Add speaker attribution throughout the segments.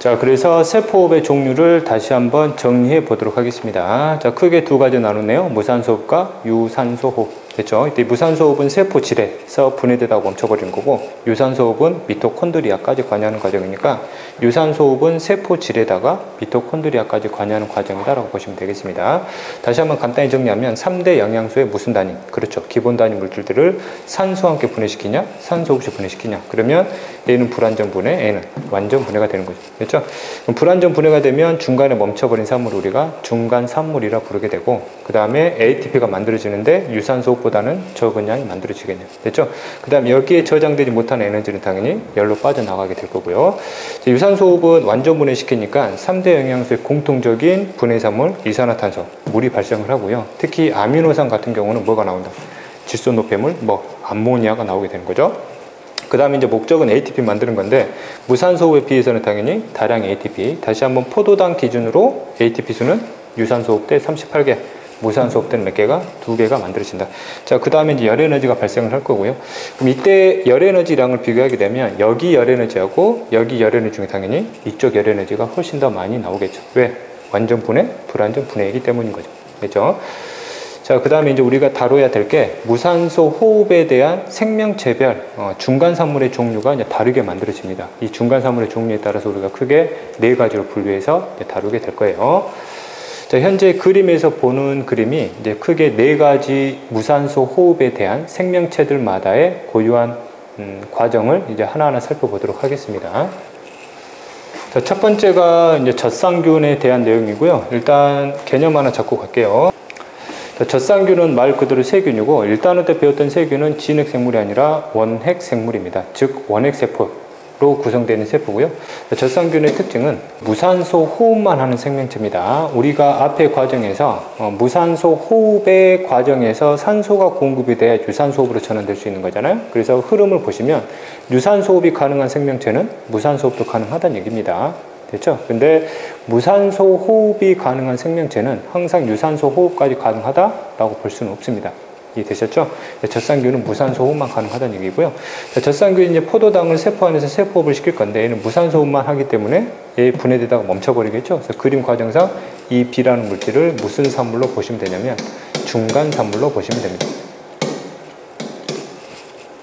Speaker 1: 자, 그래서 세포호흡의 종류를 다시 한번 정리해 보도록 하겠습니다. 자, 크게 두 가지 나누네요. 무산소호흡과 유산소호흡. 됐죠? 이때 무산소호흡은 세포 질에서 분해되다가 멈춰버리는 거고, 유산소호흡은 미토콘드리아까지 관여하는 과정이니까 유산소호흡은 세포 질에다가 미토콘드리아까지 관여하는 과정이다라고 보시면 되겠습니다. 다시 한번 간단히 정리하면 3대 영양소의 무슨 단위? 그렇죠. 기본 단위 물질들을 산소와 함께 분해시키냐, 산소 없이 분해시키냐. 그러면 A는 불완전 분해, A는 완전 분해가 되는 거죠. 그렇죠? 그럼 불완전 분해가 되면 중간에 멈춰버린 산물을 우리가 중간 산물이라 부르게 되고, 그 다음에 ATP가 만들어지는데 유산소보다는 적은 양이 만들어지겠네요. 됐죠? 그 다음에 여기에 저장되지 못한 에너지는 당연히 열로 빠져나가게 될 거고요. 유산소호흡은 완전 분해시키니까 3대 영양소의 공통적인 분해산물 이산화탄소, 물이 발생을 하고요. 특히 아미노산 같은 경우는 뭐가 나온다? 질소노폐물, 암모니아가 나오게 되는 거죠. 그 다음에 이제 목적은 ATP 만드는 건데, 무산소호흡에 비해서는 당연히 다량 ATP. 다시 한번 포도당 기준으로 ATP 수는 유산소호흡 때 38개, 무산소호흡 때는 몇 개가? 2개가 만들어진다. 자, 그 다음에 이제 열에너지가 발생을 할 거고요. 그럼 이때 열에너지량을 비교하게 되면 여기 열에너지하고 여기 열에너지 중에 당연히 이쪽 열에너지가 훨씬 더 많이 나오겠죠. 왜? 완전 분해, 불완전 분해이기 때문인 거죠. 그렇죠? 자, 그 다음에 이제 우리가 다뤄야 될 게 무산소 호흡에 대한 생명체별 중간산물의 종류가 이제 다르게 만들어집니다. 이 중간산물의 종류에 따라서 우리가 크게 4가지로 분류해서 다루게 될 거예요. 자, 현재 그림에서 보는 그림이 이제 크게 4가지 무산소 호흡에 대한 생명체들마다의 고유한 과정을 이제 하나하나 살펴보도록 하겠습니다. 자, 첫 번째가 이제 젖산균에 대한 내용이고요. 일단 개념 하나 잡고 갈게요. 젖산균은 말 그대로 세균이고, 1단원 때 배웠던 세균은 진핵생물이 아니라 원핵생물입니다. 즉 원핵세포로 구성되어 있는 세포고요. 젖산균의 특징은 무산소 호흡만 하는 생명체입니다. 우리가 앞의 과정에서 무산소 호흡의 과정에서 산소가 공급이 돼야 유산소호흡으로 전환될 수 있는 거잖아요. 그래서 흐름을 보시면 유산소호흡이 가능한 생명체는 무산소호흡도 가능하다는 얘기입니다. 됐죠? 근데 무산소 호흡이 가능한 생명체는 항상 유산소 호흡까지 가능하다라고 볼 수는 없습니다. 이해되셨죠? 젖산균은 무산소 호흡만 가능하다는 얘기고요. 젖산균이 이제 포도당을 세포 안에서 세포호흡을 시킬 건데, 얘는 무산소 호흡만 하기 때문에 얘 분해되다가 멈춰버리겠죠? 그래서 그림 과정상 이 B라는 물질을 무슨 산물로 보시면 되냐면 중간 산물로 보시면 됩니다.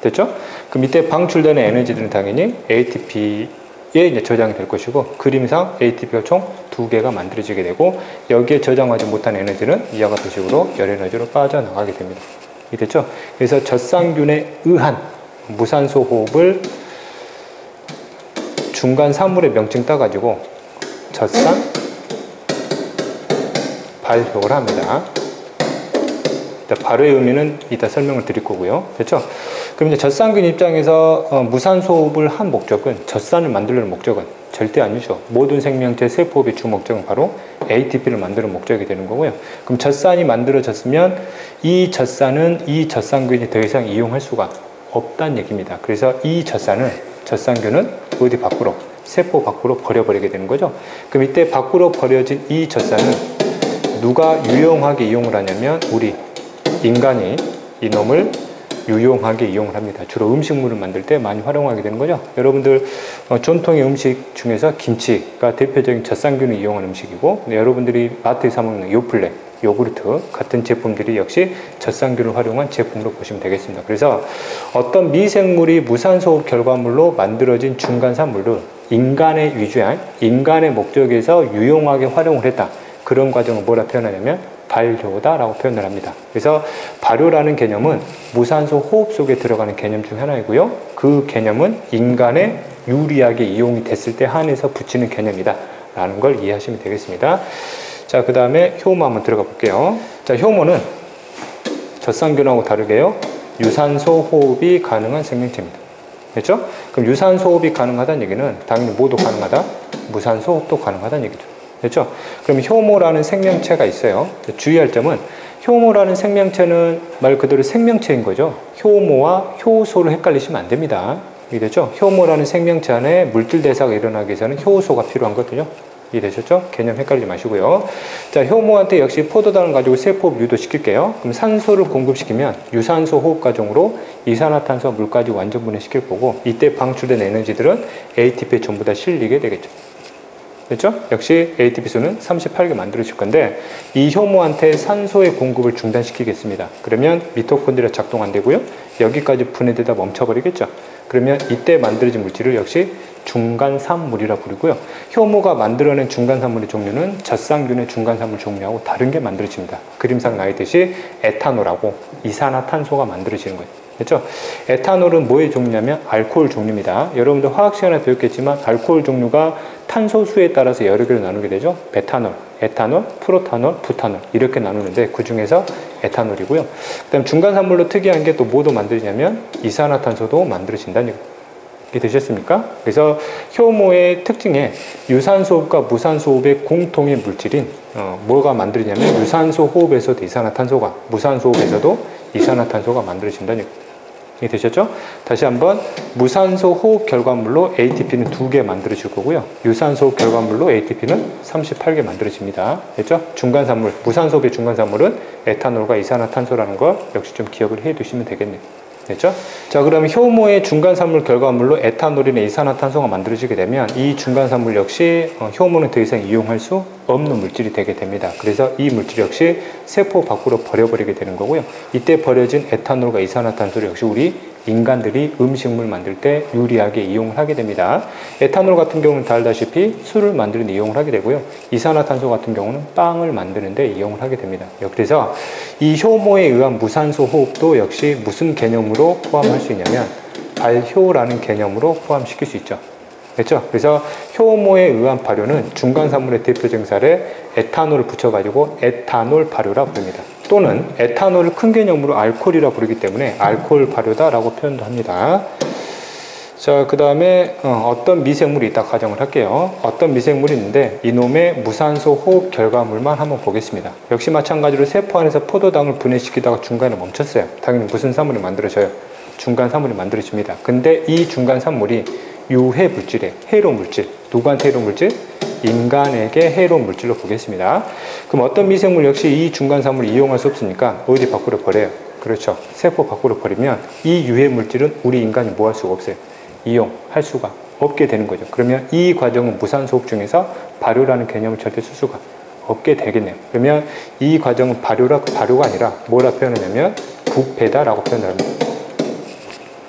Speaker 1: 됐죠? 그 밑에 방출되는 에너지들은 당연히 ATP 이제 저장이 될 것이고, 그림상 ATP가 총 2개가 만들어지게 되고, 여기에 저장하지 못한 에너지는 이와 같은 식으로 열에너지로 빠져나가게 됩니다. 이해됐죠? 그래서 젖산균에 의한 무산소 호흡을 중간 산물의 명칭 따가지고 젖산 발효를 합니다. 발효의 의미는 이따 설명을 드릴 거고요. 됐죠? 그럼 이제 젖산균 입장에서 무산소 호흡을 한 목적은, 젖산을 만들려는 목적은 절대 아니죠. 모든 생명체 세포호흡의 주 목적은 바로 ATP를 만드는 목적이 되는 거고요. 그럼 젖산이 만들어졌으면 이 젖산은 이 젖산균이 더 이상 이용할 수가 없다는 얘기입니다. 그래서 이 젖산균은 어디 밖으로, 세포 밖으로 버려버리게 되는 거죠. 그럼 이때 밖으로 버려진 이 젖산은 누가 유용하게 이용을 하냐면 우리 인간이 이놈을 유용하게 이용을 합니다. 주로 음식물을 만들 때 많이 활용하게 되는 거죠. 여러분들 전통의 음식 중에서 김치가 대표적인 젖산균을 이용한 음식이고, 여러분들이 마트에서 먹는 요플레, 요구르트 같은 제품들이 역시 젖산균을 활용한 제품으로 보시면 되겠습니다. 그래서 어떤 미생물이 무산소호흡 결과물로 만들어진 중간산물을 인간의 위주한 인간의 목적에서 유용하게 활용을 했다. 그런 과정을 뭐라 표현하냐면 발효다라고 표현을 합니다. 그래서 발효라는 개념은 무산소 호흡 속에 들어가는 개념 중 하나이고요. 그 개념은 인간에 유리하게 이용이 됐을 때 한해서 붙이는 개념이다 라는 걸 이해하시면 되겠습니다. 자, 그 다음에 효모 한번 들어가 볼게요. 자, 효모는 젖산균하고 다르게요, 유산소 호흡이 가능한 생명체입니다. 됐죠? 그럼 유산소 호흡이 가능하다는 얘기는 당연히 뭐도 가능하다? 무산소 호흡도 가능하다는 얘기죠. 됐죠? 그럼 효모라는 생명체가 있어요. 주의할 점은 효모라는 생명체는 말 그대로 생명체인 거죠. 효모와 효소를 헷갈리시면 안 됩니다. 이해되죠? 효모라는 생명체 안에 물질 대사가 일어나기 위해서는 효소가 필요한 거거든요. 이해되셨죠? 개념 헷갈리지 마시고요. 자, 효모한테 역시 포도당을 가지고 세포호흡 유도시킬게요. 그럼 산소를 공급시키면 유산소 호흡 과정으로 이산화탄소 물까지 완전 분해시킬 거고, 이때 방출된 에너지들은 ATP에 전부 다 실리게 되겠죠. 그렇죠? 역시 ATP 수는 38개 만들어질 건데 이 효모한테 산소의 공급을 중단시키겠습니다. 그러면 미토콘드리아 작동 안 되고요. 여기까지 분해되다 멈춰버리겠죠. 그러면 이때 만들어진 물질을 역시 중간산물이라 부르고요. 효모가 만들어낸 중간산물의 종류는 젖산균의 중간산물 종류하고 다른 게 만들어집니다. 그림상 나와 있듯이 에탄올하고 이산화탄소가 만들어지는 거예요. 그렇죠? 에탄올은 뭐의 종류냐면 알코올 종류입니다. 여러분들 화학 시간에 배웠겠지만 알코올 종류가 탄소수에 따라서 여러 개로 나누게 되죠. 베타놀, 에탄올, 프로탄올, 부탄올 이렇게 나누는데 그 중에서 에탄올이고요. 그 다음 중간산물로 특이한 게 또 뭐도 만들어지냐면 이산화탄소도 만들어진다는 얘기입니다. 이게 되셨습니까? 그래서 효모의 특징에 유산소 호흡과 무산소 호흡의 공통의 물질인 뭐가 만들어지냐면 유산소 호흡에서도 이산화탄소가 무산소 호흡에서도 이산화탄소가 만들어진다는 얘기입니다. 이게 되셨죠? 다시 한번 무산소 호흡 결과물로 ATP는 2개 만들어질 거고요. 유산소 호흡 결과물로 ATP는 38개 만들어집니다. 됐죠? 중간산물, 무산소 호흡의 중간산물은 에탄올과 이산화탄소라는 걸 역시 좀 기억을 해 두시면 되겠네요. 됐죠? 자, 그럼 효모의 중간산물 결과물로 에탄올이나 이산화탄소가 만들어지게 되면 이 중간산물 역시 효모는 더 이상 이용할 수 없는 물질이 되게 됩니다. 그래서 이 물질 역시 세포 밖으로 버려버리게 되는 거고요. 이때 버려진 에탄올과 이산화탄소를 역시 우리 인간들이 음식물 만들 때 유리하게 이용을 하게 됩니다. 에탄올 같은 경우는 다 알다시피 술을 만드는 데 이용을 하게 되고요. 이산화탄소 같은 경우는 빵을 만드는 데 이용을 하게 됩니다. 그래서 이 효모에 의한 무산소 호흡도 역시 무슨 개념으로 포함할 수 있냐면 발효라는 개념으로 포함시킬 수 있죠. 그렇죠? 그래서 효모에 의한 발효는 중간산물의 대표적인 사례 에탄올을 붙여가지고 에탄올 발효라 부릅니다. 또는 에탄올을 큰 개념으로 알코올이라 부르기 때문에 알코올 발효다라고 표현도 합니다. 자, 그 다음에 어떤 미생물이 있다 가정을 할게요. 어떤 미생물이 있는데 이놈의 무산소 호흡 결과물만 한번 보겠습니다. 역시 마찬가지로 세포 안에서 포도당을 분해시키다가 중간에 멈췄어요. 당연히 무슨 산물이 만들어져요? 중간산물이 만들어집니다. 근데 이 중간산물이 유해 물질이에요. 해로운 물질. 누구한테 해로운 물질? 인간에게 해로운 물질로 보겠습니다. 그럼 어떤 미생물 역시 이 중간산물을 이용할 수 없으니까 어디 밖으로 버려요? 그렇죠. 세포 밖으로 버리면 이 유해 물질은 우리 인간이 뭐 할 수가 없어요? 이용할 수가 없게 되는 거죠. 그러면 이 과정은 무산소호흡 중에서 발효라는 개념을 절대 쓸 수가 없게 되겠네요. 그러면 이 과정은 발효가 아니라 뭐라 표현하냐면 부패다라고 표현합니다.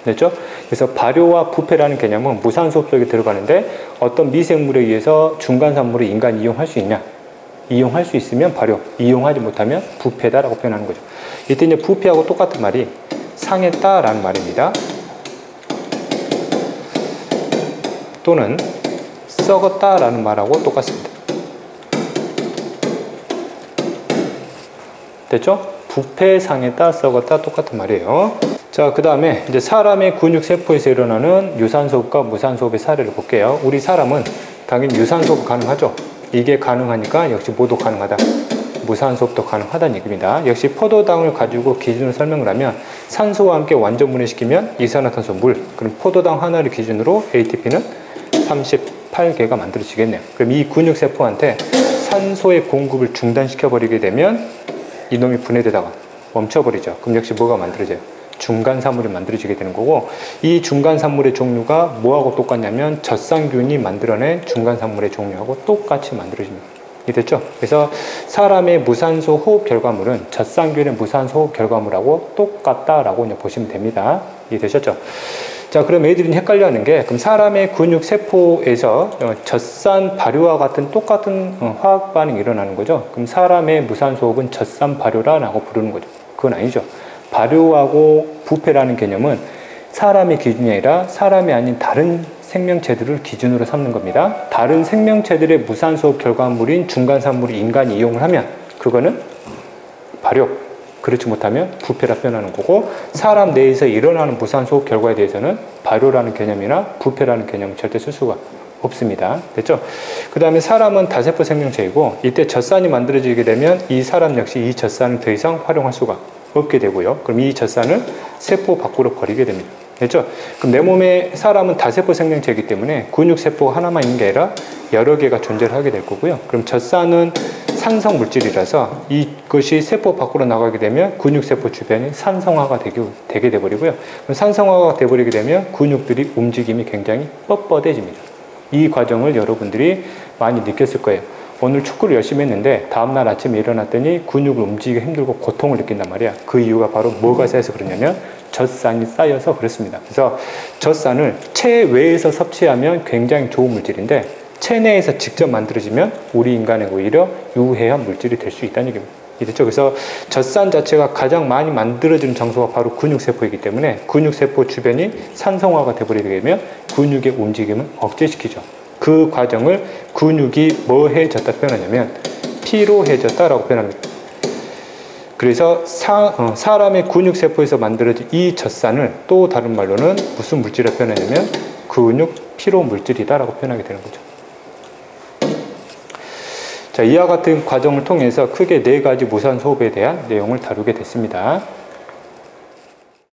Speaker 1: 됐죠? 그래서 발효와 부패라는 개념은 무산소호흡 속에 들어가는데 어떤 미생물에 의해서 중간산물을 인간이 이용할 수 있냐? 이용할 수 있으면 발효, 이용하지 못하면 부패다라고 표현하는 거죠. 이때 이제 부패하고 똑같은 말이 상했다라는 말입니다. 또는 썩었다라는 말하고 똑같습니다. 됐죠? 부패, 상했다, 썩었다 똑같은 말이에요. 자, 그 다음에 이제 사람의 근육세포에서 일어나는 유산소호흡과 무산소호흡의 사례를 볼게요. 우리 사람은 당연히 유산소호흡 가능하죠. 이게 가능하니까 역시 뭐도 가능하다. 무산소호흡도 가능하다는 얘기입니다. 역시 포도당을 가지고 기준으로 설명을 하면 산소와 함께 완전 분해시키면 이산화탄소, 물. 그럼 포도당 하나를 기준으로 ATP는 38개가 만들어지겠네요. 그럼 이 근육세포한테 산소의 공급을 중단시켜버리게 되면 이놈이 분해되다가 멈춰버리죠. 그럼 역시 뭐가 만들어져요? 중간산물이 만들어지게 되는 거고, 이 중간산물의 종류가 뭐하고 똑같냐면 젖산균이 만들어낸 중간산물의 종류하고 똑같이 만들어집니다. 이해됐죠? 그래서 사람의 무산소 호흡 결과물은 젖산균의 무산소 호흡 결과물하고 똑같다라고 이제 보시면 됩니다. 이해되셨죠? 자, 그럼 애들이 헷갈려하는 게, 그럼 사람의 근육 세포에서 젖산 발효와 같은 똑같은 화학 반응이 일어나는 거죠. 그럼 사람의 무산소 호흡은 젖산 발효라고 부르는 거죠. 그건 아니죠. 발효하고 부패라는 개념은 사람의 기준이 아니라 사람이 아닌 다른 생명체들을 기준으로 삼는 겁니다. 다른 생명체들의 무산소 결과물인 중간산물을 인간이 이용을 하면 그거는 발효, 그렇지 못하면 부패라 표현하는 거고, 사람 내에서 일어나는 무산소 결과에 대해서는 발효라는 개념이나 부패라는 개념을 절대 쓸 수가 없습니다. 됐죠? 그 다음에 사람은 다세포 생명체이고, 이때 젖산이 만들어지게 되면 이 사람 역시 이 젖산을 더 이상 활용할 수가 없게 되고요. 그럼 이 젖산을 세포 밖으로 버리게 됩니다. 됐죠? 그럼 내 몸에 사람은 다세포 생명체이기 때문에 근육세포 하나만 있는 게 아니라 여러 개가 존재를 하게 될 거고요. 그럼 젖산은 산성 물질이라서 이것이 세포 밖으로 나가게 되면 근육세포 주변이 산성화가 되게 돼버리고요. 그럼 산성화가 돼버리게 되면 근육들이 움직임이 굉장히 뻣뻣해집니다. 이 과정을 여러분들이 많이 느꼈을 거예요. 오늘 축구를 열심히 했는데 다음날 아침에 일어났더니 근육을 움직이기 힘들고 고통을 느낀단 말이야. 그 이유가 바로 뭐가 쌓여서 그러냐면 젖산이 쌓여서 그렇습니다. 그래서 젖산을 체외에서 섭취하면 굉장히 좋은 물질인데 체내에서 직접 만들어지면 우리 인간에 오히려 유해한 물질이 될 수 있다는 얘기입니다. 이랬죠? 그래서 젖산 자체가 가장 많이 만들어지는 장소가 바로 근육세포이기 때문에 근육세포 주변이 산성화가 되어버리게 되면 근육의 움직임을 억제시키죠. 그 과정을 근육이 뭐해졌다 표현하냐면 피로해졌다라고 표현합니다. 그래서 사람의 근육세포에서 만들어진 이 젖산을 또 다른 말로는 무슨 물질이라고 표현하냐면 근육 피로 물질이다라고 표현하게 되는 거죠. 자, 이와 같은 과정을 통해서 크게 4가지 무산소호흡에 대한 내용을 다루게 됐습니다.